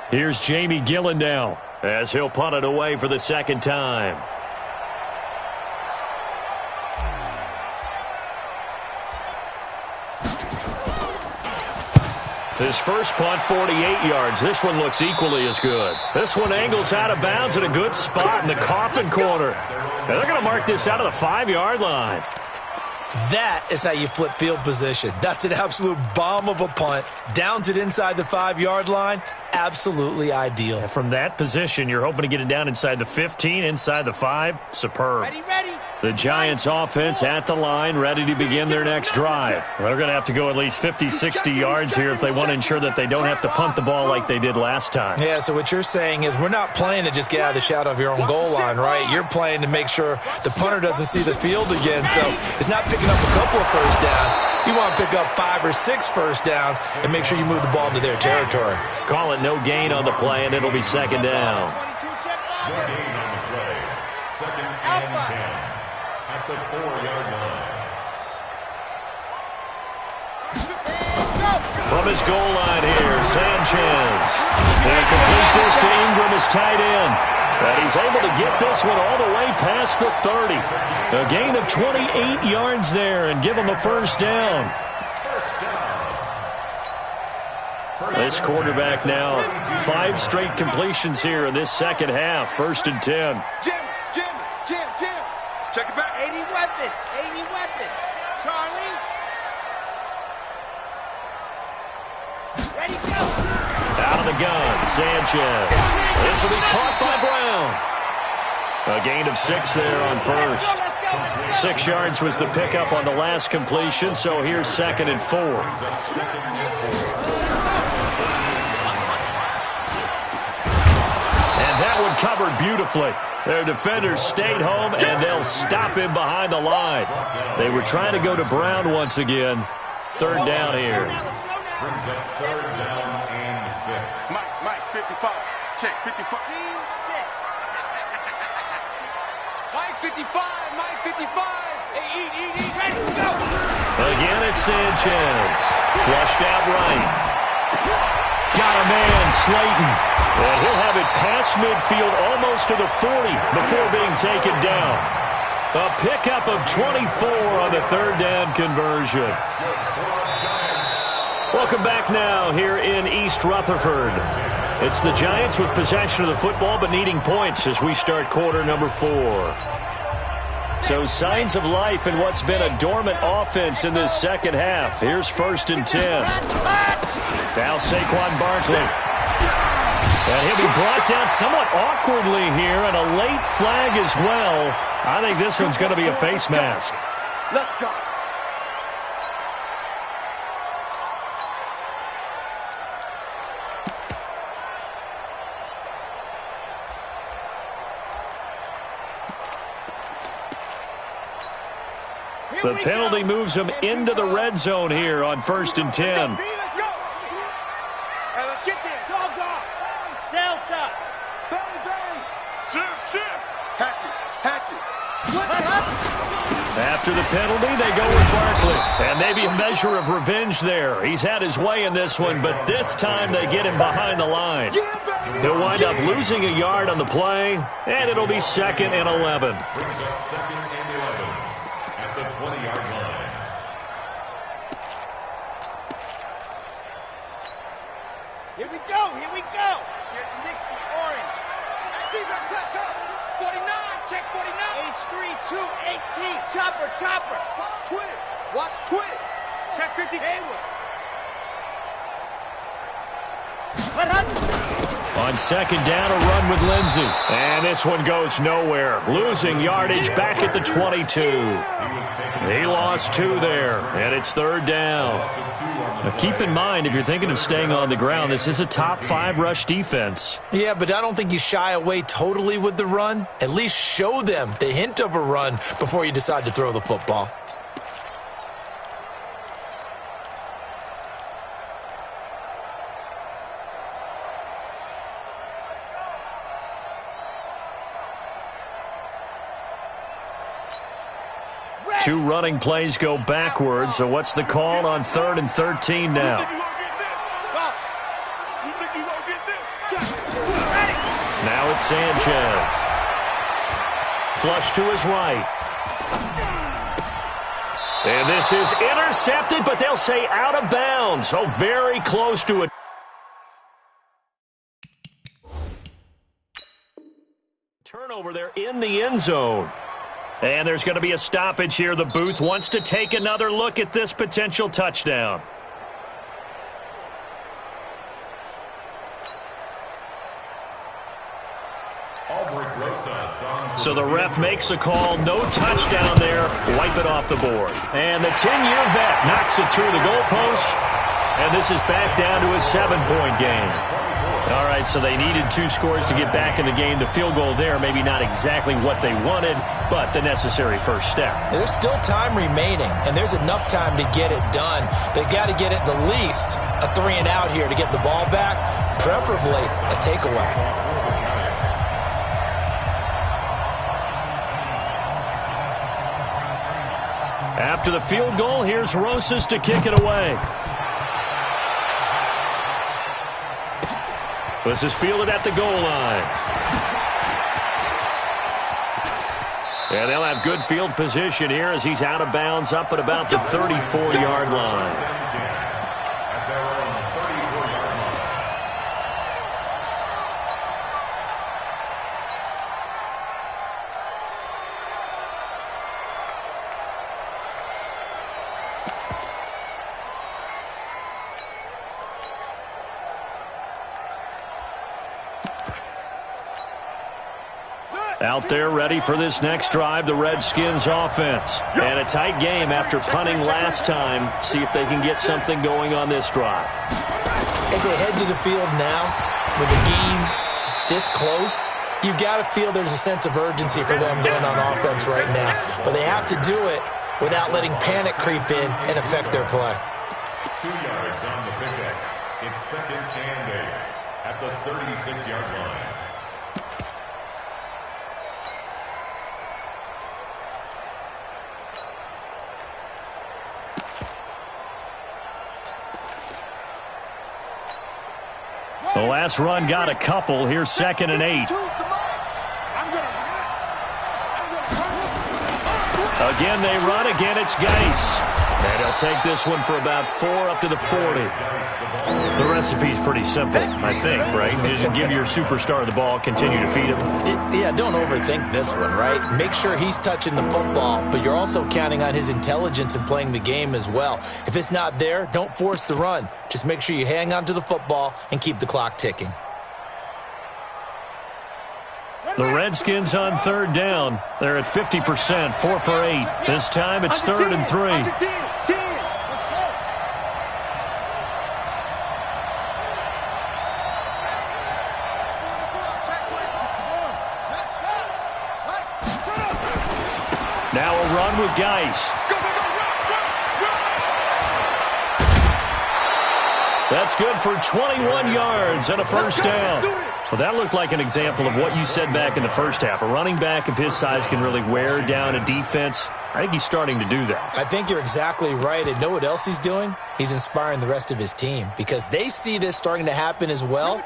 Here's Jamie Gillen now as he'll punt it away for the second time. His first punt, 48 yards. This one looks equally as good. This one angles out of bounds at a good spot in the coffin corner. And they're going to mark this out of the 5-yard line. That is how you flip field position. That's an absolute bomb of a punt. Downs it inside the 5-yard line. Absolutely ideal. And from that position, you're hoping to get it down inside the 15, inside the 5. Superb. Ready. The Giants offense at the line, ready to begin their next drive. They're going to have to go at least 50, 60 yards here if they want to ensure that they don't have to punt the ball like they did last time. Yeah, so what you're saying is we're not playing to just get out of the shadow of your own goal line, right? You're playing to make sure the punter doesn't see the field again. So it's not picking up a couple of first downs. You want to pick up 5 or 6 first downs and make sure you move the ball into their territory. Call it no gain on the play, and it'll be second down. No gain on the play. Second and 10 at the 4-yard line. From his goal line here, Sanchez. And complete this to Ingram, his tight end. And he's able to get this one all the way past the 30. A gain of 28 yards there and give him a first down. This quarterback now, 5 straight completions here in this second half. First and 10. Jim. Check it back. 80 weapon. Charlie. Ready, go. Out of the gun, Sanchez. This will be caught by Brown. A gain of 6 there on first. 6 yards was the pickup on the last completion, so here's second and 4. And that one covered beautifully. Their defenders stayed home, and they'll stop him behind the line. They were trying to go to Brown once again. Third down here. Brings up third down and 6. Mike, 55. Check, 55. Scene 6. Mike 55. Hey, eat. Ready, go. Again, it's Sanchez. Flushed out right. Got a man, Slayton. And he'll have it past midfield almost to the 40 before being taken down. A pickup of 24 on the third down conversion. Welcome back now here in East Rutherford. It's the Giants with possession of the football but needing points as we start quarter number 4. So signs of life in what's been a dormant offense in this second half. Here's first and 10. Now Saquon Barkley. And he'll be brought down somewhat awkwardly here, and a late flag as well. I think this one's going to be a face mask. Let's go. The penalty moves him into the red zone here on first and 10. Let's go. Let's get there. Dog. Delta. Bang. Shift. Hatchet. After the penalty, they go with Barkley. And maybe a measure of revenge there. He's had his way in this one, but this time they get him behind the line. He'll wind up losing a yard on the play, and it'll be second and 11. Brings up second and 11 at the 20-yard line. Here we go. You're 60, orange. Defense, let's go. 49, check 49. H3, 218. Chopper. Watch twins. Check 50. Haywood. On second down, a run with Lindsey. And this one goes nowhere. Losing yardage back at the 22. He lost 2 there, and it's third down. Now keep in mind, if you're thinking of staying on the ground, this is a top 5 rush defense. Yeah, but I don't think you shy away totally with the run. At least show them the hint of a run before you decide to throw the football. Two running plays go backwards, so what's the call on 3rd and 13 now? Now it's Sanchez. Flush to his right. And this is intercepted, but they'll say out of bounds. So very close to it. Turnover there in the end zone. And there's going to be a stoppage here. The booth wants to take another look at this potential touchdown. So the ref makes a call. No touchdown there. Wipe it off the board. And the 10-year vet knocks it through the goalpost. And this is back down to a 7-point game. All right, so they needed 2 scores to get back in the game. The field goal there, maybe not exactly what they wanted, but the necessary first step. There's still time remaining, and there's enough time to get it done. They've got to get at the least a 3-and-out here to get the ball back, preferably a takeaway. After the field goal, here's Rosas to kick it away. This is fielded at the goal line. And they'll have good field position here as he's out of bounds up at about the 34-yard line. Out there ready for this next drive, the Redskins offense. And a tight game after punting last time. See if they can get something going on this drive. As they head to the field now, with the game this close, you've got to feel there's a sense of urgency for them going on offense right now. But they have to do it without letting panic creep in and affect their play. 2 yards on the pickup. It's 2nd and 8 at the 36-yard line. The last run got a couple. Here's 2nd and 8. Again, they run. Again, it's Geis. And he'll take this one for about 4 up to the 40. The recipe's pretty simple, I think, right? Just give your superstar the ball, continue to feed him. Yeah, don't overthink this one, right? Make sure he's touching the football, but you're also counting on his intelligence in playing the game as well. If it's not there, don't force the run. Just make sure you hang on to the football and keep the clock ticking. The Redskins on 3rd down. They're at 50%, 4 for 8. This time it's 3rd and 3. Now a run with Geis. That's good for 21 yards and a first down. Well, that looked like an example of what you said back in the first half. A running back of his size can really wear down a defense. I think he's starting to do that. I think you're exactly right. And know what else he's doing? He's inspiring the rest of his team because they see this starting to happen as well.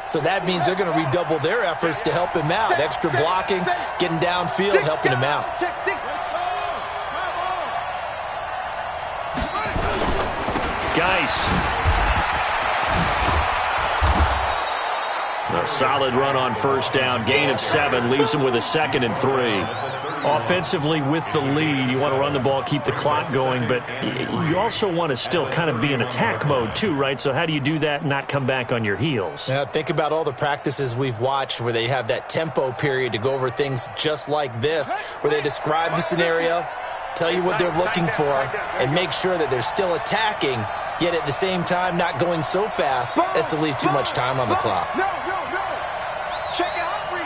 So that means they're going to redouble their efforts to help him out. Extra blocking, getting downfield, helping him out. Geis. A solid run on first down. Gain of 7 leaves him with a 2nd and 3. Offensively with the lead, you want to run the ball, keep the clock going, but you also want to still kind of be in attack mode too, right? So how do you do that and not come back on your heels? Yeah, think about all the practices we've watched where they have that tempo period to go over things just like this, where they describe the scenario, tell you what they're looking for, and make sure that they're still attacking, yet at the same time not going so fast as to leave too much time on the clock. Check it out, Reed.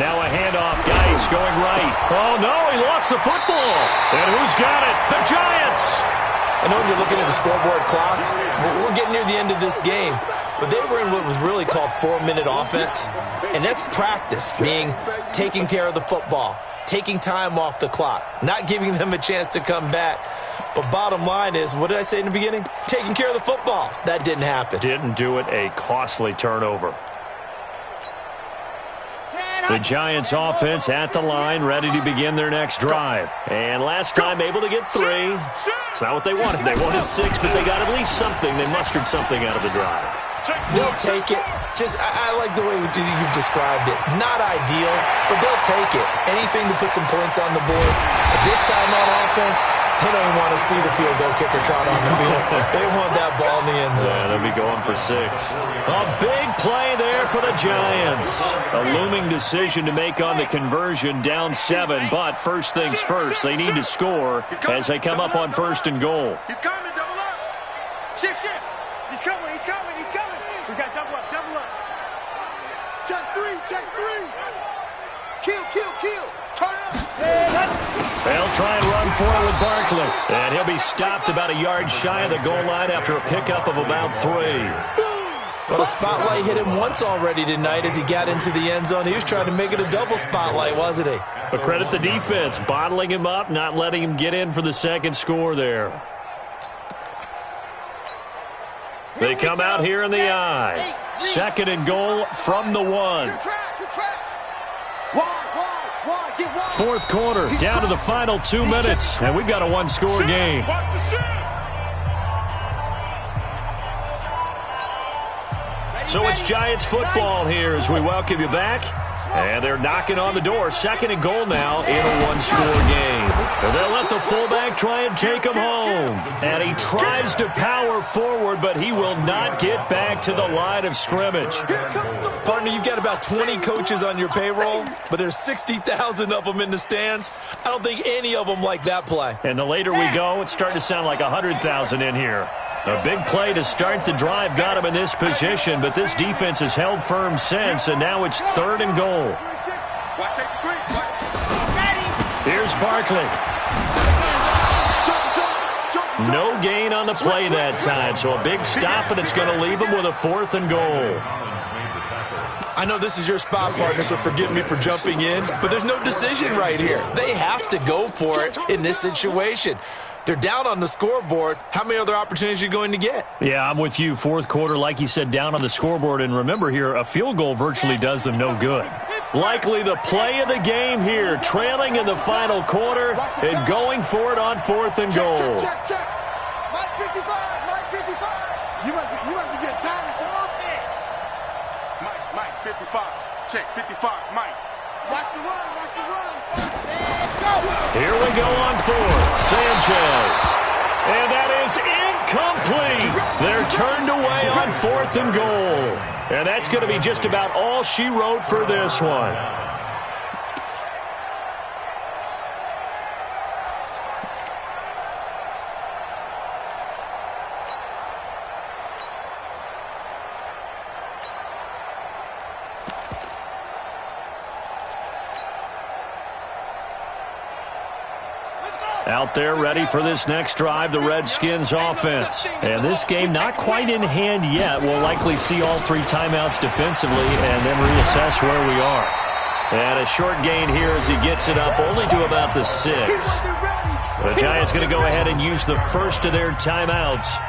Now a handoff. Geis going right. Oh, no, he lost the football. And who's got it? The Giants. I know when you're looking at the scoreboard clock, we're getting near the end of this game, but they were in what was really called 4-minute offense, and that's practice, meaning taking care of the football, taking time off the clock, not giving them a chance to come back. But bottom line is, what did I say in the beginning? Taking care of the football. That didn't happen. Didn't do it. A costly turnover. The Giants offense at the line, ready to begin their next drive. And last time able to get 3. It's not what they wanted. They wanted 6, but they got at least something. They mustered something out of the drive. They'll take it. I like the way you've described it. Not ideal, but they'll take it. Anything to put some points on the board. But this time on offense, they don't even want to see the field goal kicker trot on the field. They want that ball in the end zone. Yeah, they'll be going for 6. A big play there for the Giants. A looming decision to make on the conversion, down 7. But first things first, they need to score as they come up on 1st and goal. He's coming, double up. Shift. He's coming. We got double up. Check 3. Kill. Turn up. They'll try and run for it with Barkley. And he'll be stopped about a yard shy of the goal line after a pickup of about 3. Well, the spotlight hit him once already tonight as he got into the end zone. He was trying to make it a double spotlight, wasn't he? But credit the defense, bottling him up, not letting him get in for the second score there. They come out here in the eye. 2nd and goal from the 1. Fourth quarter, down to the final 2 minutes, and we've got a 1-score game. So it's Giants football here as we welcome you back. And they're knocking on the door. 2nd and goal now in a 1-score game. And they'll let the fullback try and take him home. And he tries to power forward, but he will not get back to the line of scrimmage. Partner, you've got about 20 coaches on your payroll, but there's 60,000 of them in the stands. I don't think any of them like that play. And the later we go, it's starting to sound like 100,000 in here. A big play to start the drive got him in this position, but this defense has held firm since, and now it's 3rd and goal. Here's Barkley. No gain on the play that time, so a big stop, and it's going to leave him with a 4th and goal. I know this is your spot, partner, so forgive me for jumping in, but there's no decision right here. They have to go for it in this situation. They're down on the scoreboard. How many other opportunities are you going to get? Yeah, I'm with you. Fourth quarter, like you said, down on the scoreboard. And remember here, a field goal virtually does them no good. Likely the play of the game here, trailing in the final quarter and going for it on 4th and goal. Check. Mike 55. You must be getting tired of something. Mike 55. Check 55. Mike. Watch the run. Here we go on 4th. Sanchez. And that is incomplete. They're turned away on 4th and goal. And that's going to be just about all she wrote for this one. Out there ready for this next drive, the Redskins offense. And this game not quite in hand yet. We'll likely see all 3 timeouts defensively and then reassess where we are. And a short gain here as he gets it up only to about the 6. The Giants going to go ahead and use the first of their timeouts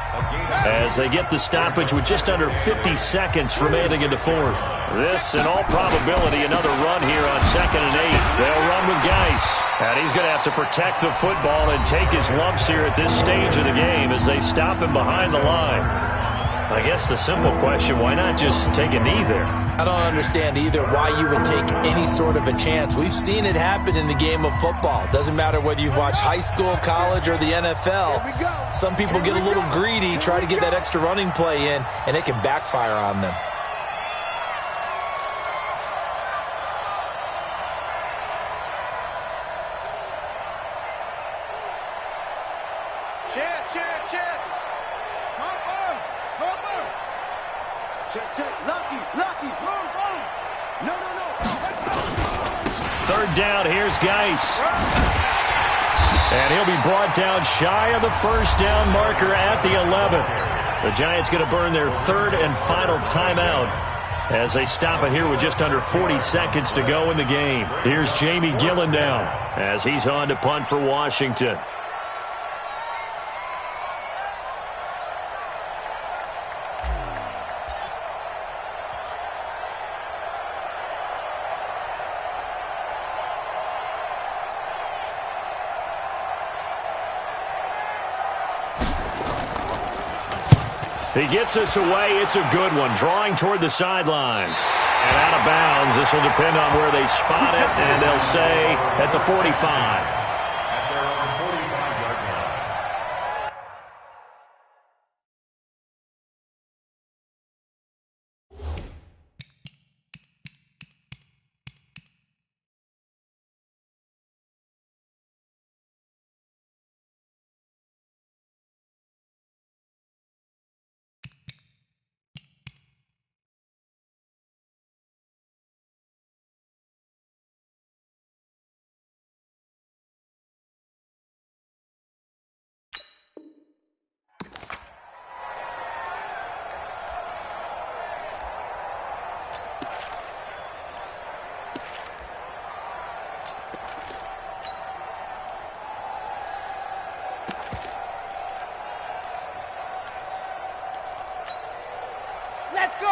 as they get the stoppage with just under 50 seconds remaining in the 4th. This, in all probability, another run here on 2nd and 8. They'll run with Geis. And he's going to have to protect the football and take his lumps here at this stage of the game as they stop him behind the line. I guess the simple question, why not just take a knee there? I don't understand either why you would take any sort of a chance. We've seen it happen in the game of football. Doesn't matter whether you've watched high school, college, or the NFL. Some people get a little greedy, try to get that extra running play in, and it can backfire on them. Third down, here's Geis. And he'll be brought down shy of the first down marker at the 11. The Giants going to burn their third and final timeout as they stop it here with just under 40 seconds to go in the game. Here's Jamie Gillen down as he's on to punt for Washington. He gets us away. It's a good one. Drawing toward the sidelines. And out of bounds. This will depend on where they spot it. And they'll say at the 45.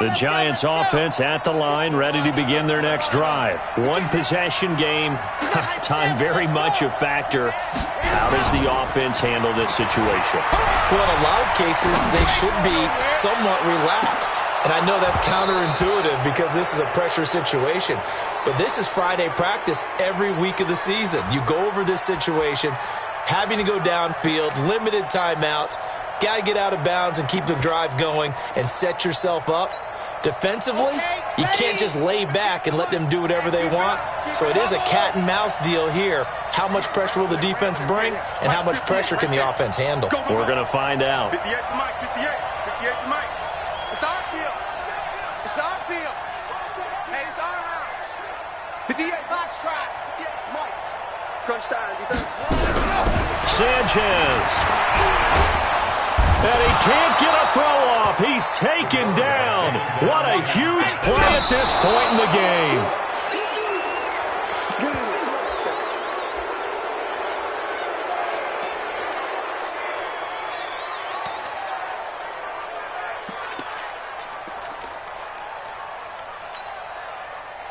The Giants offense at the line, ready to begin their next drive. One possession game, time very much a factor. How does the offense handle this situation? Well, in a lot of cases, they should be somewhat relaxed. And I know that's counterintuitive because this is a pressure situation. But this is Friday practice every week of the season. You go over this situation, having to go downfield, limited timeouts, got to get out of bounds and keep the drive going and set yourself up. Defensively, you can't just lay back and let them do whatever they want. So it is a cat and mouse deal here. How much pressure will the defense bring, and how much pressure can the offense handle? We're going to find out. 58 to Mike, 58 to Mike. It's our field. It's our field. Hey, it's our house. 58 box try. 58 Mike. Crunch time, defense. Sanchez. And he can't get a throw off. He's taken down. What a huge play at this point in the game.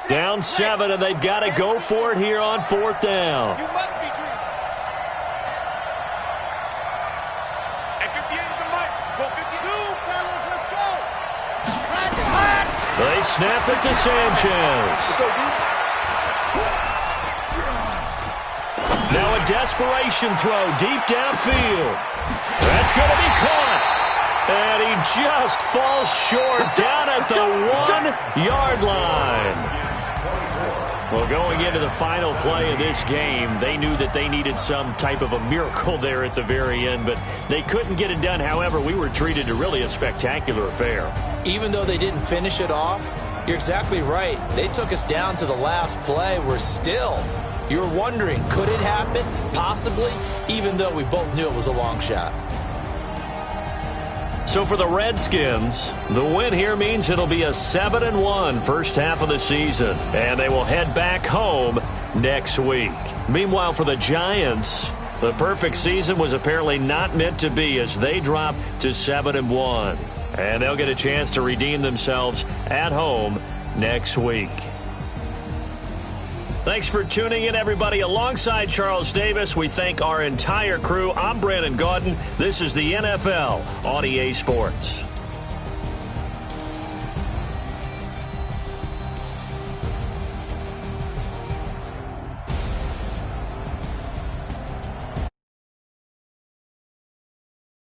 Down 7, and they've got to go for it here on fourth down. They snap it to Sanchez. Now a desperation throw deep downfield. That's going to be caught. And he just falls short down at the 1-yard line. Well, going into the final play of this game, they knew that they needed some type of a miracle there at the very end, but they couldn't get it done. However, we were treated to really a spectacular affair. Even though they didn't finish it off, you're exactly right. They took us down to the last play. You're wondering, could it happen? Possibly, even though we both knew it was a long shot. So for the Redskins, the win here means it'll be a 7-1 first half of the season, and they will head back home next week. Meanwhile, for the Giants, the perfect season was apparently not meant to be as they drop to 7-1, and they'll get a chance to redeem themselves at home next week. Thanks for tuning in, everybody. Alongside Charles Davis, we thank our entire crew. I'm Brandon Gaudin. This is the NFL on EA Sports.